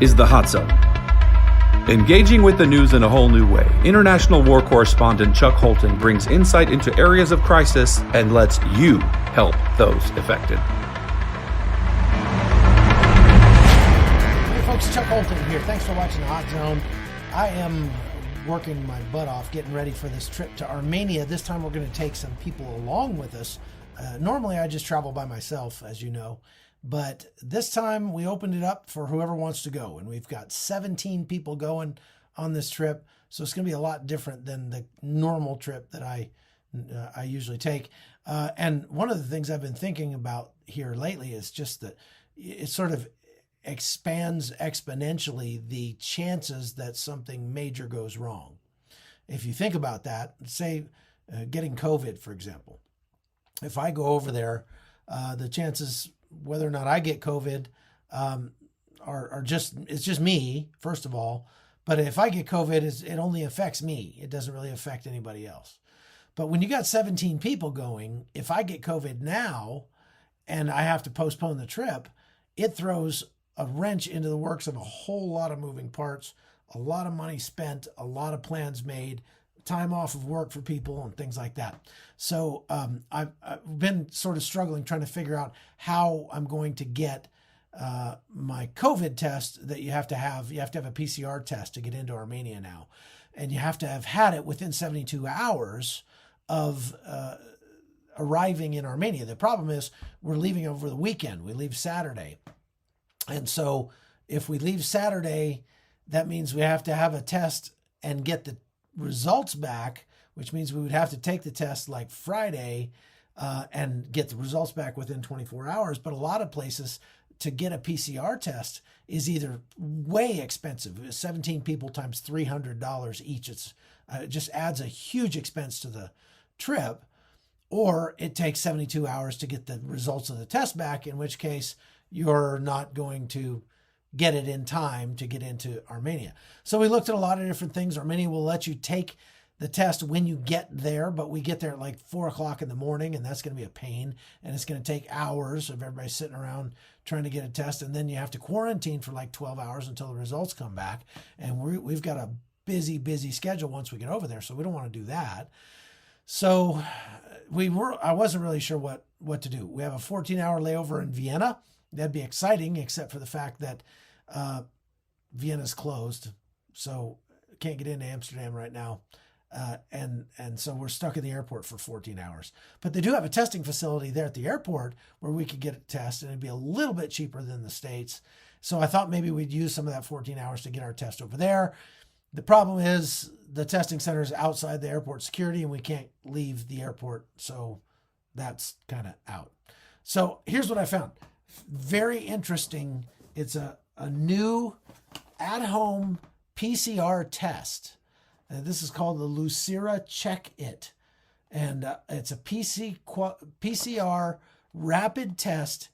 is the Hot Zone. Engaging with the news in a whole new way, international war correspondent Chuck Holton brings insight into areas of crisis and lets you help those affected. Hey folks, Chuck Holton here. Thanks for watching the Hot Zone. I am working my butt off getting ready for this trip to Armenia. This time we're going to take some people along with us. Normally I just travel by myself, as you know. But this time we opened it up for whoever wants to go. And we've got 17 people going on this trip. So it's going to be a lot different than the normal trip that I usually take. And one of the things I've been thinking about here lately is just that it sort of expands exponentially the chances that something major goes wrong. If you think about that, say getting COVID, for example. If I go over there, the chances whether or not I get COVID are just, it's just me, first of all. But if I get COVID, it only affects me. It doesn't really affect anybody else. But when you got 17 people going, if I get COVID now and I have to postpone the trip, it throws a wrench into the works of a whole lot of moving parts, a lot of money spent, a lot of plans made, time off of work for people and things like that. So I've been sort of struggling trying to figure out how I'm going to get my COVID test that you have to have a PCR test to get into Armenia now. And you have to have had it within 72 hours of arriving in Armenia. The problem is we're leaving over the weekend. We leave Saturday. And so if we leave Saturday, that means we have to have a test and get the results back, which means we would have to take the test like Friday and get the results back within 24 hours. But a lot of places to get a PCR test is either way expensive, 17 people times $300 each. It just adds a huge expense to the trip, or it takes 72 hours to get the results of the test back, in which case you're not going to get it in time to get into Armenia. So we looked at a lot of different things. Armenia will let you take the test when you get there, but we get there at like 4 o'clock in the morning, and that's going to be a pain. And it's going to take hours of everybody sitting around trying to get a test. And then you have to quarantine for like 12 hours until the results come back. And we've got a busy schedule once we get over there. So we don't want to do that. So I wasn't really sure what to do. We have a 14-hour layover in Vienna. That'd be exciting, except for the fact that Vienna's closed, so can't get into Amsterdam right now. And so we're stuck in the airport for 14 hours. But they do have a testing facility there at the airport where we could get a test, and it'd be a little bit cheaper than the States. So I thought maybe we'd use some of that 14 hours to get our test over there. The problem is the testing center is outside the airport security, and we can't leave the airport. So that's kind of out. So here's what I found. Very interesting. It's a new at-home PCR test. This is called the Lucira Check It. And it's a PCR rapid test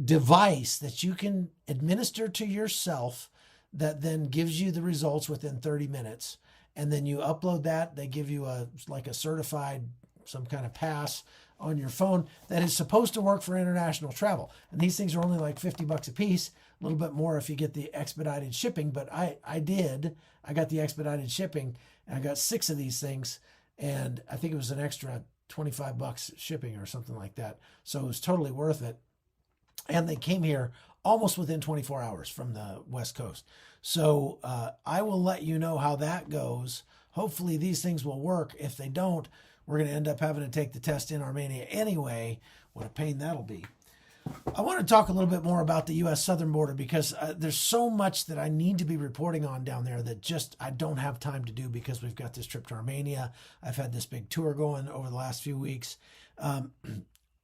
device that you can administer to yourself that then gives you the results within 30 minutes. And then you upload that. They give you a certified, some kind of pass on your phone that is supposed to work for international travel. And these things are only like $50 a piece, a little bit more if you get the expedited shipping. But I got the expedited shipping, and I got 6 of these things, and I think it was an extra $25 shipping or something like that. So it was totally worth it. And they came here almost within 24 hours from the West Coast. So I will let you know how that goes. Hopefully these things will work. If they don't, we're going to end up having to take the test in Armenia anyway. What a pain that'll be. I want to talk a little bit more about the U.S. southern border because there's so much that I need to be reporting on down there that just I don't have time to do because we've got this trip to Armenia. I've had this big tour going over the last few weeks.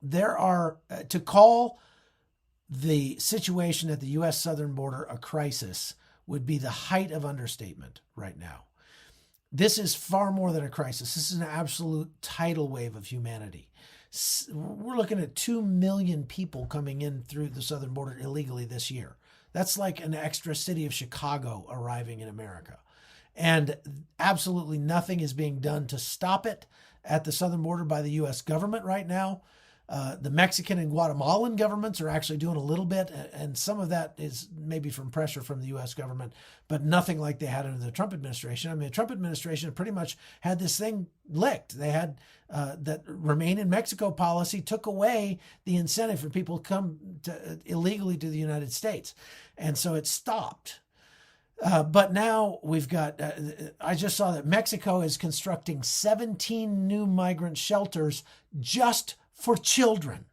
There are, to call the situation at the U.S. southern border a crisis would be the height of understatement right now. This is far more than a crisis. This is an absolute tidal wave of humanity. We're looking at 2 million people coming in through the southern border illegally this year. That's like an extra city of Chicago arriving in America. And absolutely nothing is being done to stop it at the southern border by the U.S. government right now. The Mexican and Guatemalan governments are actually doing a little bit, and some of that is maybe from pressure from the U.S. government, but nothing like they had under the Trump administration. I mean, the Trump administration pretty much had this thing licked. They had that Remain in Mexico policy took away the incentive for people to come illegally to the United States. And so it stopped. But now we've got, I just saw that Mexico is constructing 17 new migrant shelters just for children.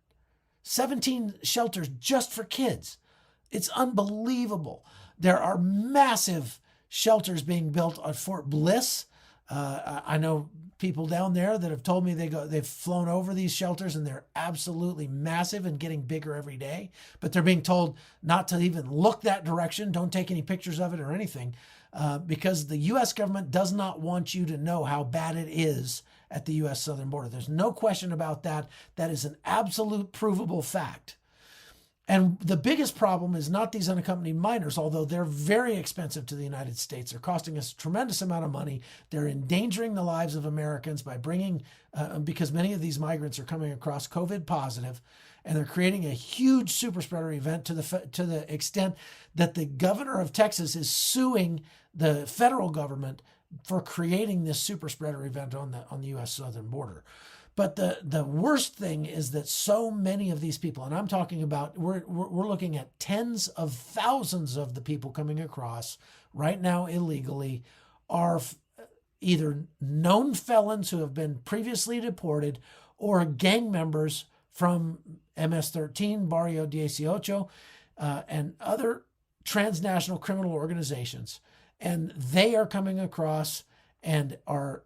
17 shelters just for kids. It's unbelievable. There are massive shelters being built at Fort Bliss. I know people down there that have told me they've flown over these shelters and they're absolutely massive and getting bigger every day. But they're being told not to even look that direction. Don't take any pictures of it or anything, because the U.S. government does not want you to know how bad it is at the U.S. southern border. There's no question about that. That is an absolute provable fact. And the biggest problem is not these unaccompanied minors, although they're very expensive to the United States. They're costing us a tremendous amount of money. They're endangering the lives of Americans by bringing, because many of these migrants are coming across COVID positive, and they're creating a huge super spreader event to the extent that the governor of Texas is suing the federal government for creating this super spreader event on the U.S. southern border. But the worst thing is that so many of these people, and I'm talking about, we're looking at tens of thousands of the people coming across right now illegally, are either known felons who have been previously deported or gang members from MS-13, Barrio 18, and other transnational criminal organizations. And they are coming across and are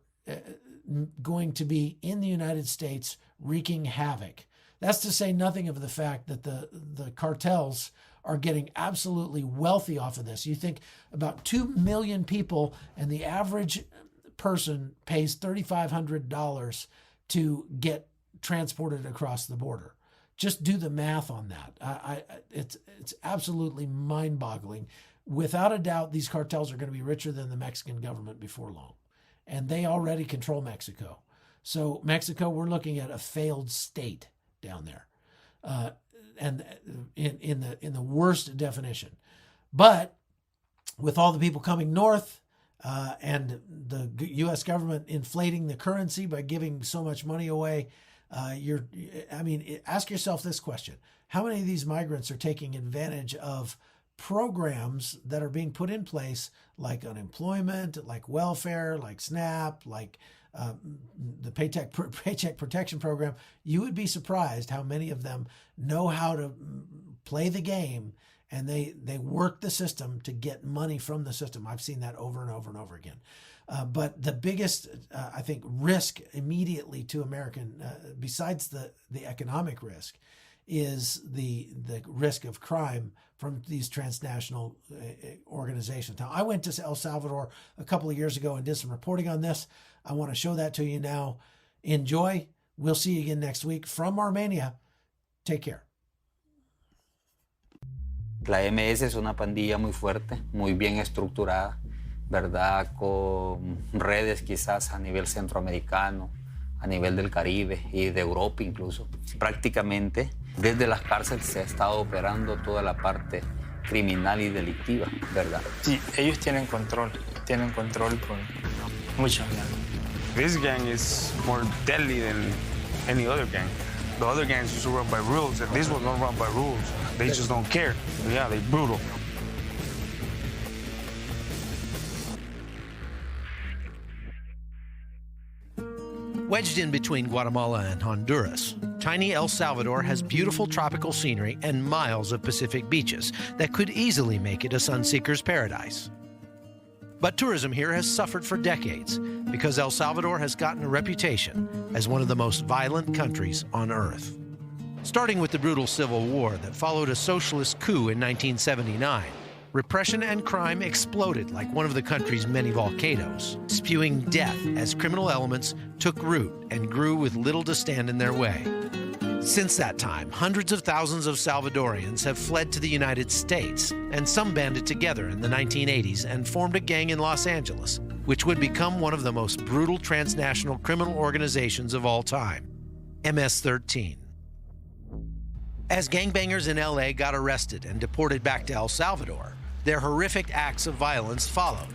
going to be in the United States wreaking havoc. That's to say nothing of the fact that the cartels are getting absolutely wealthy off of this. You think about 2 million people, and the average person pays $3,500 to get transported across the border. Just do the math on that. It's absolutely mind-boggling. Without a doubt, these cartels are going to be richer than the Mexican government before long. And they already control Mexico. So Mexico, we're looking at a failed state down there, and in the worst definition. But with all the people coming north, and the U.S. government inflating the currency by giving so much money away, ask yourself this question: how many of these migrants are taking advantage of programs that are being put in place, like unemployment, like welfare, like SNAP, like the Paycheck Protection Program? You would be surprised how many of them know how to play the game, and they work the system to get money from the system. I've seen that over and over and over again. But the biggest, I think, risk immediately to American, besides the economic risk, is the risk of crime from these transnational organizations. Now, I went to El Salvador a couple of years ago and did some reporting on this. I want to show that to you now. Enjoy. We'll see you again next week from Armenia. Take care. La MS es una pandilla muy fuerte, muy bien estructurada, ¿verdad? Con redes quizás a nivel centroamericano, a nivel del Caribe y de Europa incluso. Prácticamente desde las cárceles se ha estado operando toda la parte criminal y delictiva, ¿verdad? Sí, ellos tienen control con muchos gangs. This gang is more deadly than any other gang. The other gangs used to run by rules, and this one don't run by rules. They just don't care. Yeah, they're brutal. Wedged in between Guatemala and Honduras, tiny El Salvador has beautiful tropical scenery and miles of Pacific beaches that could easily make it a sunseeker's paradise. But tourism here has suffered for decades because El Salvador has gotten a reputation as one of the most violent countries on earth. Starting with the brutal civil war that followed a socialist coup in 1979, repression and crime exploded like one of the country's many volcanoes, spewing death as criminal elements took root and grew with little to stand in their way. Since that time, hundreds of thousands of Salvadorians have fled to the United States, and some banded together in the 1980s and formed a gang in Los Angeles, which would become one of the most brutal transnational criminal organizations of all time, MS-13. As gangbangers in LA got arrested and deported back to El Salvador, their horrific acts of violence followed.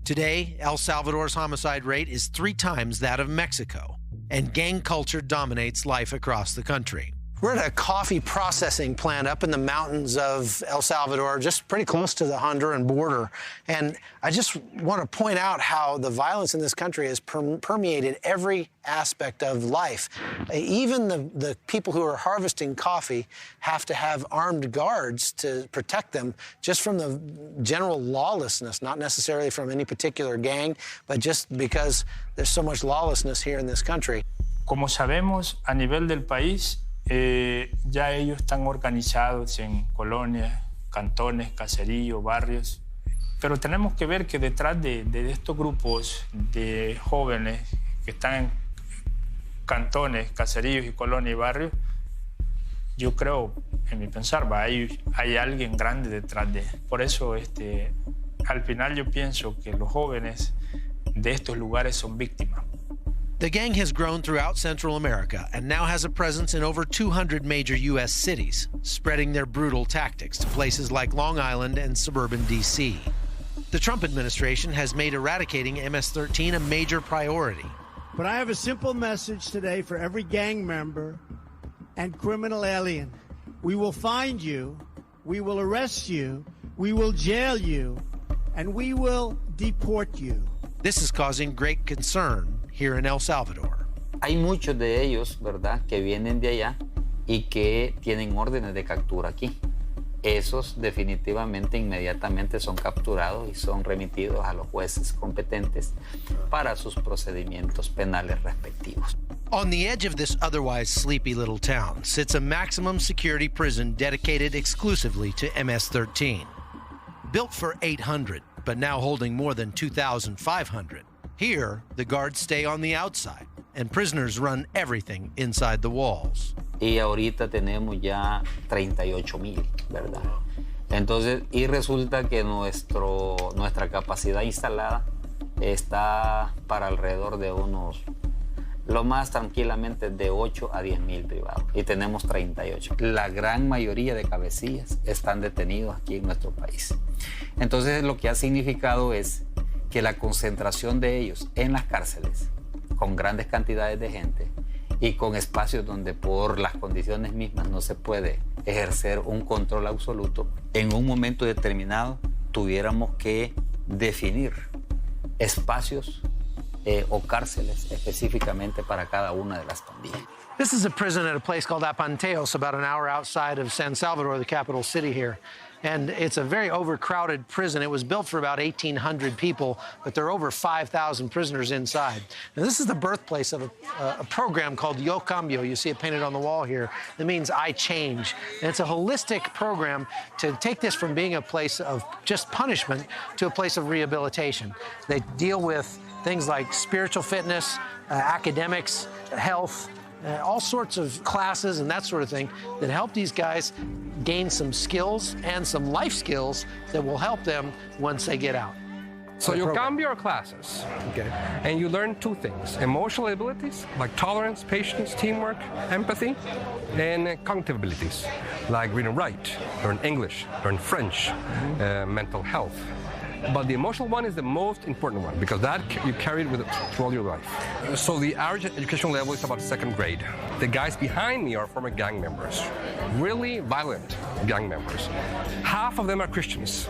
Today, El Salvador's homicide rate is 3 times that of Mexico, and gang culture dominates life across the country. We're at a coffee processing plant up in the mountains of El Salvador, just pretty close to the Honduran border. And I just want to point out how the violence in this country has permeated every aspect of life. Even the people who are harvesting coffee have to have armed guards to protect them just from the general lawlessness, not necessarily from any particular gang, but just because there's so much lawlessness here in this country. Como sabemos, a nivel del país, ya ellos están organizados en colonias, cantones, caseríos, barrios. Pero tenemos que ver que detrás de estos grupos de jóvenes que están en cantones, caseríos y colonias y barrios, yo creo, en mi pensar, hay alguien grande detrás de. Por eso, al final yo pienso que los jóvenes de estos lugares son víctimas. The gang has grown throughout Central America and now has a presence in over 200 major U.S. cities, spreading their brutal tactics to places like Long Island and suburban D.C. The Trump administration has made eradicating MS-13 a major priority. But I have a simple message today for every gang member and criminal alien. We will find you, we will arrest you, we will jail you, and we will deport you. This is causing great concern here in El Salvador. Hay muchos de ellos, ¿verdad?, que vienen de allá y que tienen órdenes de captura aquí. Esos definitivamente inmediatamente son capturados y son remitidos a los jueces competentes para sus procedimientos penales respectivos. On the edge of this otherwise sleepy little town sits a maximum security prison dedicated exclusively to MS-13. Built for 800, but now holding more than 2,500. Here, the guards stay on the outside, and prisoners run everything inside the walls. Y ahorita tenemos ya 38,000, ¿verdad? Entonces, y resulta que nuestra capacidad instalada está para alrededor de unos, lo más tranquilamente, de 8 a 10,000 privados. Y tenemos 38. La gran mayoría de cabecillas están detenidos aquí en nuestro país. Entonces, lo que ha significado es que la concentración de ellos en las cárceles, con grandes cantidades de gente y con espacios donde por las condiciones mismas no se puede ejercer un control absoluto, en un momento determinado tuviéramos que definir espacios o cárceles específicamente para cada una de las pandillas. This is a prison at a place called Apanteos, about an hour outside of San Salvador, the capital city here. And it's a very overcrowded prison. It was built for about 1,800 people, but there are over 5,000 prisoners inside. Now, this is the birthplace of a program called Yo Cambio. You see it painted on the wall here. It means I change. And it's a holistic program to take this from being a place of just punishment to a place of rehabilitation. They deal with things like spiritual fitness, academics, health, all sorts of classes and that sort of thing that help these guys gain some skills and some life skills that will help them once they get out. So you cambio your classes, okay, and you learn 2 things: emotional abilities like tolerance, patience, teamwork, empathy, and cognitive abilities like read and write, learn English, learn French, mental health. But the emotional one is the most important one because that you carry it with through all your life. So the average educational level is about 2nd grade. The guys behind me are former gang members, really violent gang members. Half of them are Christians,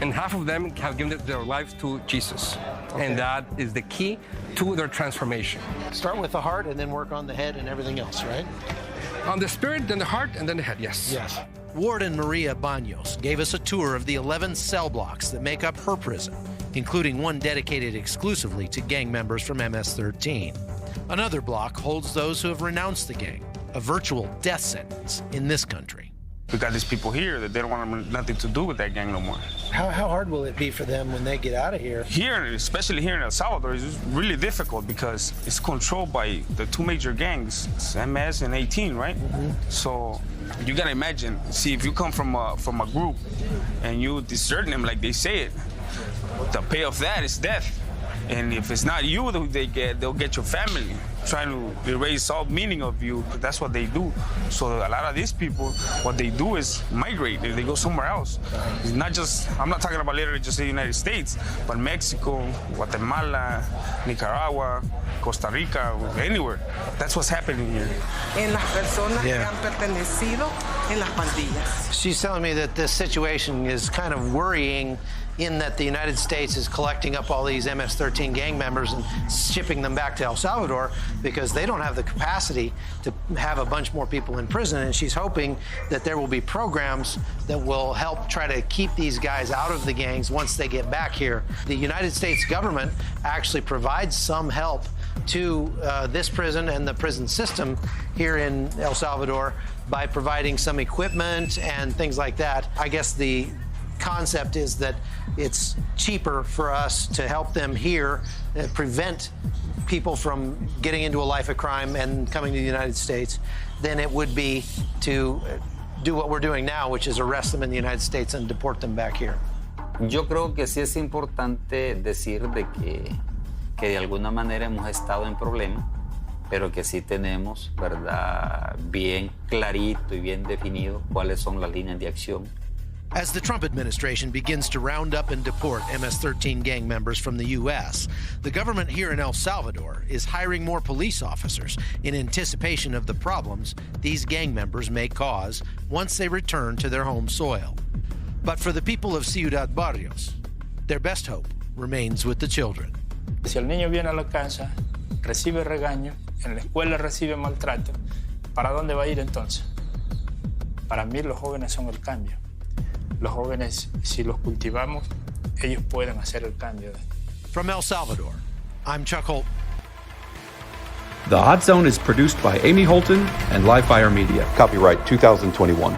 and half of them have given their lives to Jesus. Okay. And that is the key to their transformation. Start with the heart and then work on the head and everything else, right? On the spirit, then the heart, and then the head, yes. Yes. Warden Maria Baños gave us a tour of the 11 cell blocks that make up her prison, including one dedicated exclusively to gang members from MS-13. Another block holds those who have renounced the gang, a virtual death sentence in this country. We got these people here that they don't want nothing to do with that gang no more. How hard will it be for them when they get out of here? Here, especially here in El Salvador, it's really difficult because it's controlled by the 2 major gangs, it's MS and 18, right? Mm-hmm. So you gotta imagine, see, if you come from a group and you desert them like they say it, the payoff that is death. And if it's not you, they'll get your family. trying to erase all meaning of you. That's what they do. So a lot of these people, what they do is migrate. They go somewhere else. It's not just, I'm not talking about literally just the United States, but Mexico, Guatemala, Nicaragua, Costa Rica, anywhere. That's what's happening here. En las personas que han pertenecido en las pandillas. She's telling me that this situation is kind of worrying in that the United States is collecting up all these MS-13 gang members and shipping them back to El Salvador because they don't have the capacity to have a bunch more people in prison. And she's hoping that there will be programs that will help try to keep these guys out of the gangs once they get back here. The United States government actually provides some help to this prison and the prison system here in El Salvador by providing some equipment and things like that. I guess the concept is that it's cheaper for us to help them here, prevent people from getting into a life of crime and coming to the United States, than it would be to do what we're doing now, which is arrest them in the United States and deport them back here. Yo creo que sí es importante decir de que de alguna manera hemos estado en problema, pero que sí tenemos, ¿verdad?, bien clarito y bien definido cuáles son las líneas de acción. As the Trump administration begins to round up and deport MS-13 gang members from the U.S., the government here in El Salvador is hiring more police officers in anticipation of the problems these gang members may cause once they return to their home soil. But for the people of Ciudad Barrios, their best hope remains with the children. Si el niño viene a la casa, recibe regaño, en la escuela recibe maltrato, ¿para dónde va a ir entonces? Para mí los jóvenes son el cambio. Los jóvenes, si los cultivamos, ellos pueden hacer el cambio. From El Salvador, I'm Chuck Holt. The Hot Zone is produced by Amy Holton and Livefire Media. Copyright 2021.